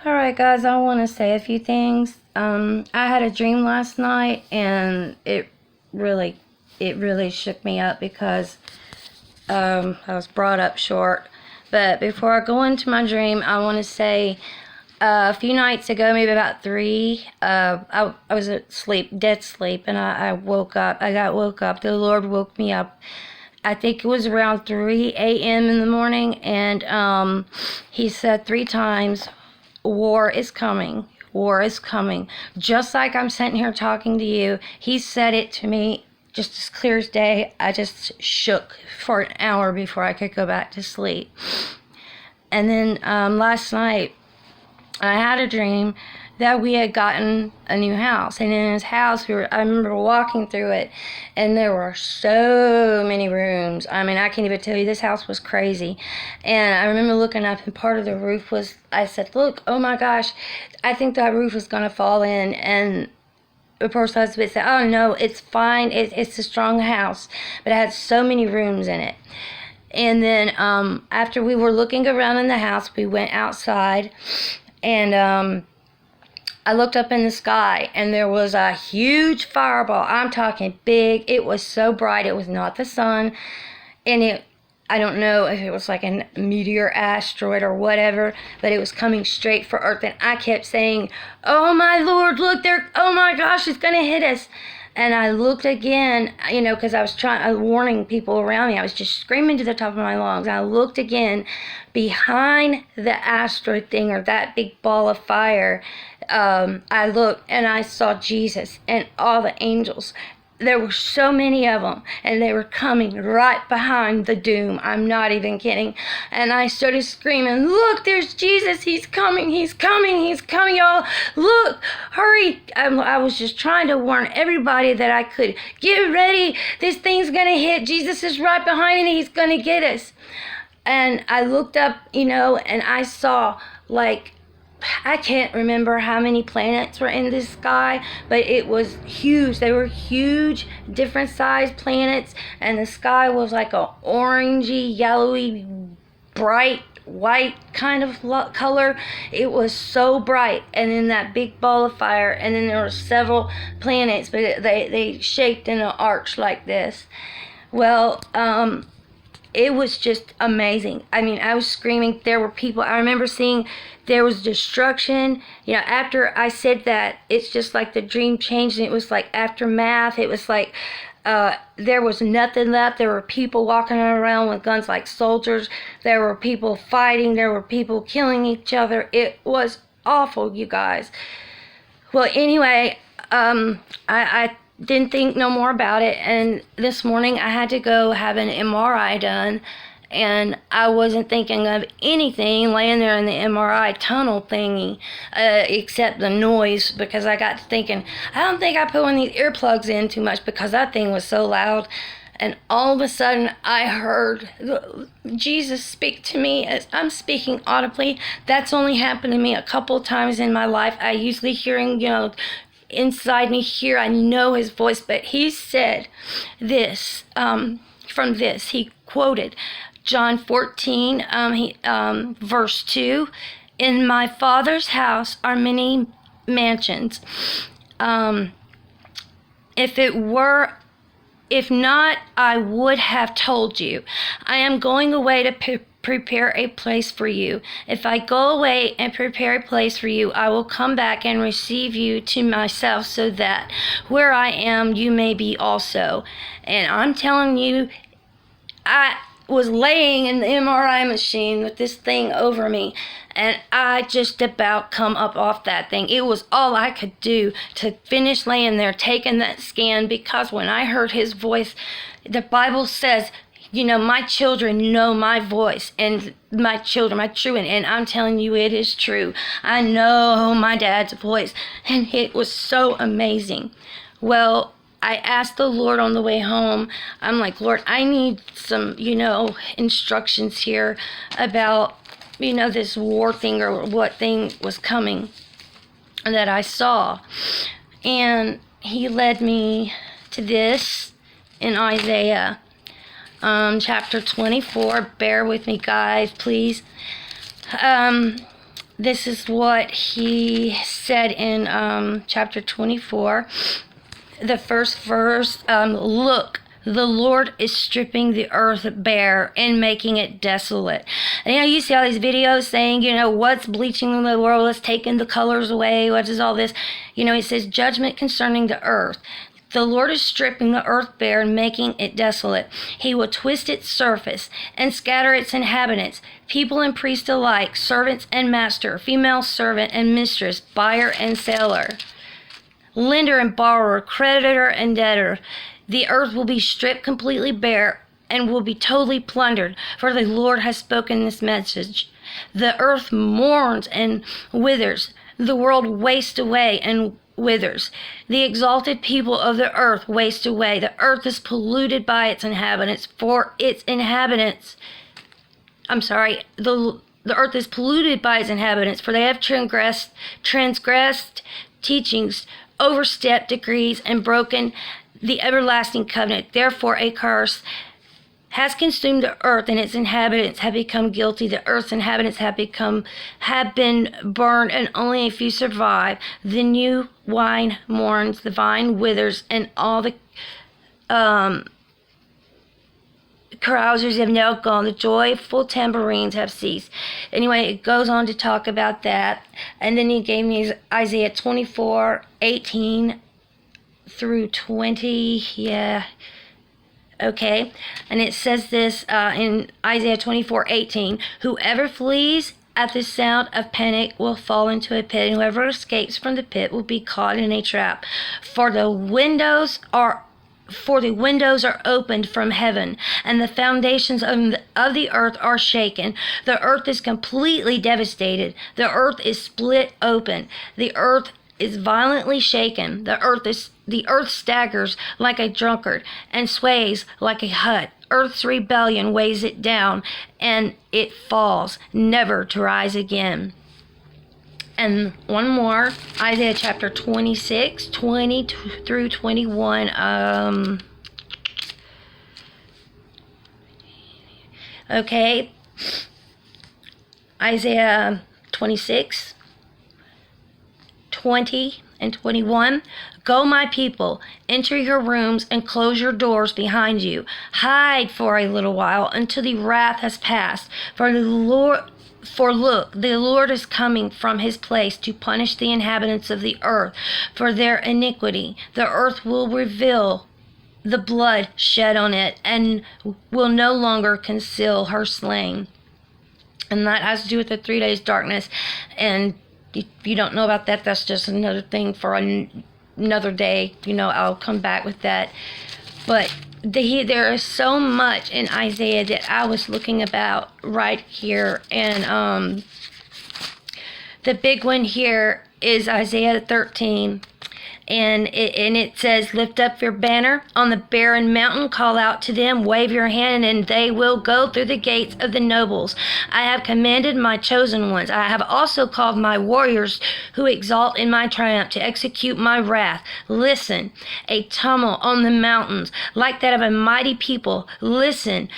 Alright guys, I want to say a few things. I had a dream last night and really, it really shook me up because I was brought up short. But before I go into my dream, I want to say a few nights ago, maybe about 3, I was asleep, dead sleep, and I woke up. I got woke up. The Lord woke me up. I think it was around 3 a.m. in the morning, and He said 3 times, war is coming. War is coming. Just like I'm sitting here talking to you, He said it to me just as clear as day. I just shook for an hour before I could go back to sleep. And then last night, I had a dream that we had gotten a new house, and in this house I remember walking through it, and there were so many rooms. I mean, I can't even tell you, this house was crazy. And I remember looking up, and part of the roof was, I said, look, oh my gosh, I think that roof was going to fall in. And the first husband said, oh no, it's fine, it's a strong house, but it had so many rooms in it. And then after we were looking around in the house, we went outside, and I looked up in the sky, and there was a huge fireball. I'm talking big. It was so bright. It was not the sun. And I don't know if it was like a meteor, asteroid, or whatever, but it was coming straight for Earth. And I kept saying, oh my Lord, look there. Oh my gosh, it's going to hit us. And I looked again, because I was warning people around me. I was just screaming to the top of my lungs. I looked again behind the asteroid thing, or that big ball of fire. I looked and I saw Jesus and all the angels. There were so many of them, and they were coming right behind the doom. I'm not even kidding. And I started screaming, look, there's Jesus. He's coming. He's coming. He's coming, y'all. Look, hurry. I was just trying to warn everybody that I could. Get ready. This thing's going to hit. Jesus is right behind, and he's going to get us. And I looked up, and I saw, I can't remember how many planets were in the sky, but it was huge. They were huge, different sized planets, and the sky was like a orangey, yellowy, bright white kind of color. It was so bright. And then that big ball of fire, and then there were several planets, but they shaped in an arch like this. Well, it was just amazing. I mean, I was screaming. There were people. I remember seeing there was destruction. After I said that, it's just like the dream changed, and it was like aftermath. It was like there was nothing left. There were people walking around with guns like soldiers. There were people fighting. There were people killing each other. It was awful, you guys. Well, anyway, I didn't think no more about it, and this morning I had to go have an MRI done, and I wasn't thinking of anything laying there in the MRI tunnel thingy, except the noise, because I got to thinking, I don't think I put one of these earplugs in too much because that thing was so loud. And all of a sudden I heard Jesus speak to me as I'm speaking audibly. That's only happened to me a couple times in my life. I usually hear him, inside me here. I know his voice, but he said this, from this, he quoted John 14, verse 2, in my Father's house are many mansions. If not, I would have told you. I am going away to prepare a place for you. If I go away and prepare a place for you, I will come back and receive you to myself, so that where I am, you may be also. And I'm telling you, I was laying in the MRI machine with this thing over me, and I just about come up off that thing. It was all I could do to finish laying there taking that scan, because when I heard his voice, the Bible says, my children know my voice, and my children, my true, and I'm telling you, it is true. I know my dad's voice, and it was so amazing. Well, I asked the Lord on the way home, I'm like, Lord, I need some, instructions here about, this war thing, or what thing was coming that I saw. And he led me to this in Isaiah chapter 24. Bear with me, guys, please. this is what he said in chapter 24, the first verse. Look, the Lord is stripping the earth bare and making it desolate. And, you see all these videos saying, what's bleaching the world, what's taking the colors away, what is all this? He says, judgment concerning the earth. The Lord is stripping the earth bare and making it desolate. He will twist its surface and scatter its inhabitants, people and priest alike, servants and master, female servant and mistress, buyer and seller, lender and borrower, creditor and debtor. The earth will be stripped completely bare and will be totally plundered, for the Lord has spoken this message. The earth mourns and withers. The world wastes away and withers. The exalted people of the earth waste away. The earth is polluted by its inhabitants, for its inhabitants. The earth is polluted by its inhabitants, for they have transgressed teachings, overstepped decrees, and broken the everlasting covenant. Therefore, a curse has consumed the earth, and its inhabitants have become guilty. The earth's inhabitants have been burned, and only a few survive. The new wine mourns, the vine withers, and all the carousers have now gone. The joyful tambourines have ceased. Anyway, it goes on to talk about that, and then he gave me Isaiah 24:18 through 20. Yeah. Okay, and it says this in Isaiah 24:18, whoever flees at the sound of panic will fall into a pit, and whoever escapes from the pit will be caught in a trap. For the windows are opened from heaven, and the foundations of the earth are shaken. The earth is completely devastated. The earth is split open. The earth is violently shaken. The earth staggers like a drunkard and sways like a hut. Earth's rebellion weighs it down, and it falls, never to rise again. And one more, Isaiah chapter 26, 20 through 21. Okay, Isaiah 26, 20 and 21. Go, my people, enter your rooms and close your doors behind you. Hide for a little while until the wrath has passed. For look, the Lord is coming from his place to punish the inhabitants of the earth for their iniquity. The earth will reveal the blood shed on it and will no longer conceal her slain. And that has to do with the 3 days darkness. And if you don't know about that, that's just another thing for another day. I'll come back with that. But there is so much in Isaiah that I was looking about right here. And the big one here is Isaiah 13. And it says, lift up your banner on the barren mountain, call out to them, wave your hand, and they will go through the gates of the nobles. I have commanded my chosen ones. I have also called my warriors who exalt in my triumph to execute my wrath. Listen, a tumult on the mountains, like that of a mighty people. Listen,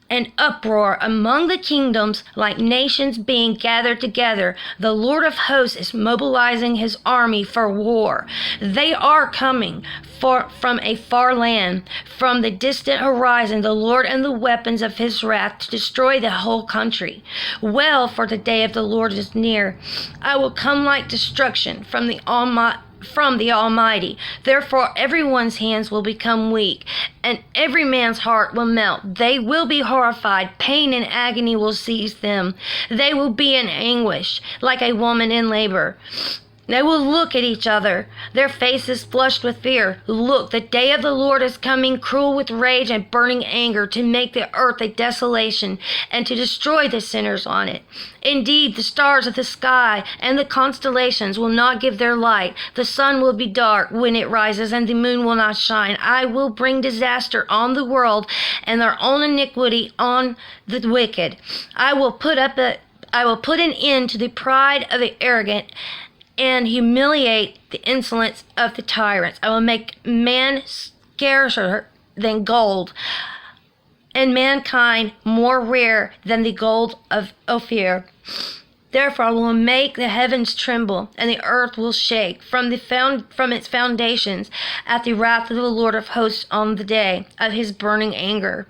an uproar among the kingdoms, like nations being gathered together. The Lord of hosts is mobilizing his army for war. They are coming from a far land, from the distant horizon, the Lord and the weapons of his wrath to destroy the whole country. Well, for the day of the Lord is near. I will come like destruction from the Almighty. Therefore everyone's hands will become weak, and every man's heart will melt. They will be horrified. Pain and agony will seize them. They will be in anguish, like a woman in labor. They will look at each other, their faces flushed with fear. Look, the day of the Lord is coming, cruel with rage and burning anger, to make the earth a desolation and to destroy the sinners on it. Indeed, the stars of the sky and the constellations will not give their light. The sun will be dark when it rises, and the moon will not shine. I will bring disaster on the world and their own iniquity on the wicked. I will put an end to the pride of the arrogant and humiliate the insolence of the tyrants. I will make man scarcer than gold, and mankind more rare than the gold of Ophir. Therefore I will make the heavens tremble, and the earth will shake from its foundations at the wrath of the Lord of hosts on the day of his burning anger.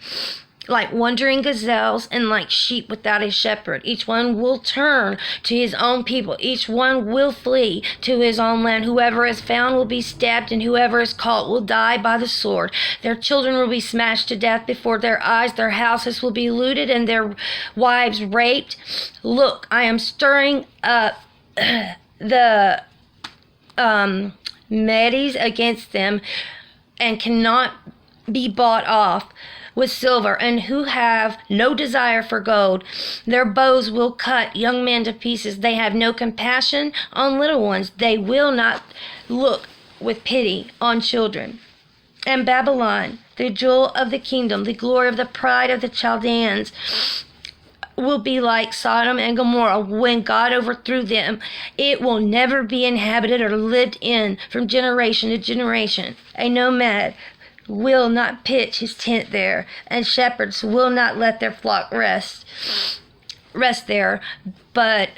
Like wandering gazelles and like sheep without a shepherd. Each one will turn to his own people. Each one will flee to his own land. Whoever is found will be stabbed, and whoever is caught will die by the sword. Their children will be smashed to death before their eyes. Their houses will be looted and their wives raped. Look, I am stirring up the Medes against them, and cannot be bought off with silver, and who have no desire for gold. Their bows will cut young men to pieces. They have no compassion on little ones. They will not look with pity on children. And Babylon, the jewel of the kingdom, the glory of the pride of the Chaldeans, will be like Sodom and Gomorrah when God overthrew them. It will never be inhabited or lived in from generation to generation. A nomad will not pitch his tent there, and shepherds will not let their flock rest there, but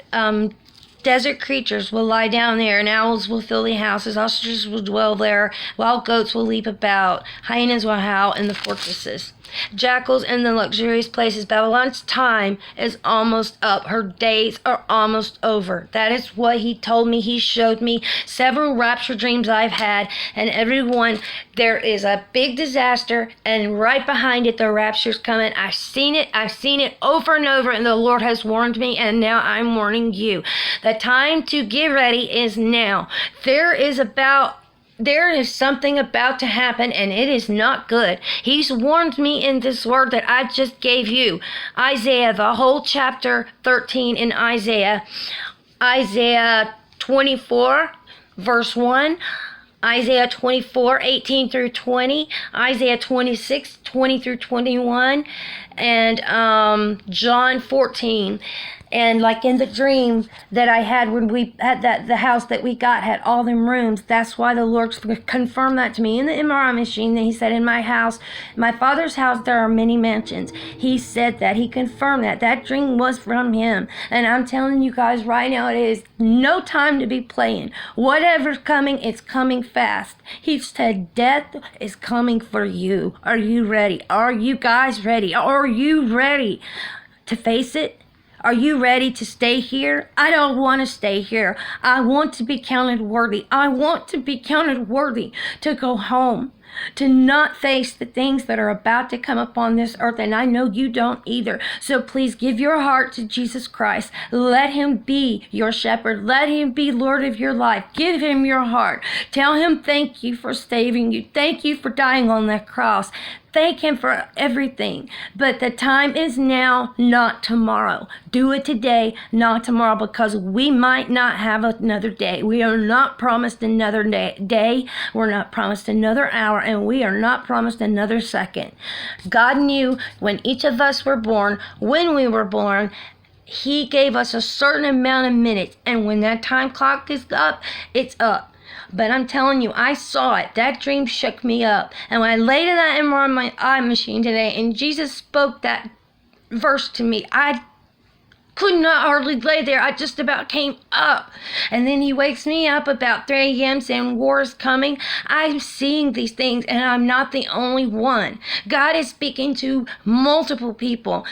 desert creatures will lie down there, and owls will fill the houses, ostriches will dwell there, wild goats will leap about, hyenas will howl in the fortresses, jackals in the luxurious places. Babylon's time is almost up. Her days are almost over. That is what he told me. He showed me several rapture dreams I've had, and every one there is a big disaster, and right behind it the rapture's coming. I've seen it over and over, and the Lord has warned me, and now I'm warning you. The time to get ready is now. There is something about to happen, and it is not good. He's warned me in this word that I just gave you. Isaiah, the whole chapter 13 in Isaiah. Isaiah 24, verse 1. Isaiah 24, 18 through 20. Isaiah 26, 20 through 21. And John 14. And like in the dream that I had when we had the house that we got had all them rooms, that's why the Lord confirmed that to me in the MRI machine. That he said, in my house, my Father's house, there are many mansions. He said that. He confirmed that. That dream was from him. And I'm telling you guys right now, it is no time to be playing. Whatever's coming, it's coming fast. He said, death is coming for you. Are you ready? Are you guys ready? Are you ready to face it? Are you ready to stay here? I don't want to stay here. I want to be counted worthy. I want to be counted worthy to go home, to not face the things that are about to come upon this earth, and I know you don't either. So please give your heart to Jesus Christ. Let him be your shepherd. Let him be Lord of your life. Give him your heart. Tell him thank you for saving you. Thank you for dying on that cross. Thank him for everything. But the time is now, not tomorrow. Do it today, not tomorrow, because we might not have another day. We are not promised another day. We're not promised another hour, and we are not promised another second. God knew when each of us were born, when we were born, he gave us a certain amount of minutes, and when that time clock is up, it's up. But I'm telling you, I saw it. That dream shook me up. And when I laid in that MRI on my eye machine today, and Jesus spoke that verse to me, I could not hardly lay there. I just about came up. And then he wakes me up about 3 a.m. saying war is coming. I'm seeing these things, and I'm not the only one. God is speaking to multiple people.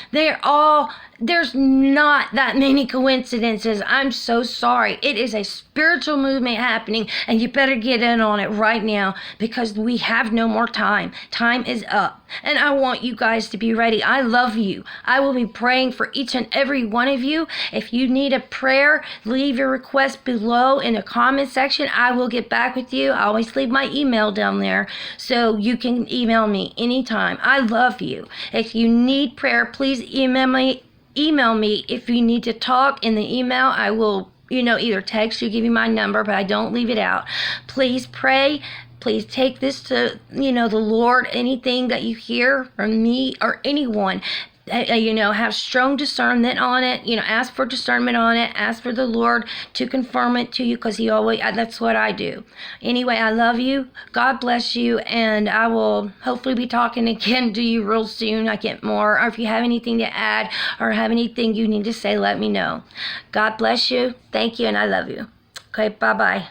There's not that many coincidences. I'm so sorry. It is a spiritual movement happening, and you better get in on it right now, because we have no more time. Time is up. And I want you guys to be ready. I love you. I will be praying for each and every one of you. If you need a prayer, leave your request below in the comment section. I will get back with you. I always leave my email down there, so you can email me anytime. I love you. If you need prayer, please email me. If you need to talk in the email, I will, either text you, give you my number, but I don't leave it out. Please pray. Please take this to, the Lord. Anything that you hear from me or anyone, have strong discernment on it. Ask for discernment on it. Ask for the Lord to confirm it to you, because He always, that's what I do. Anyway, I love you. God bless you. And I will hopefully be talking again to you real soon. I get more. Or if you have anything to add or have anything you need to say, let me know. God bless you. Thank you. And I love you. Okay, bye-bye.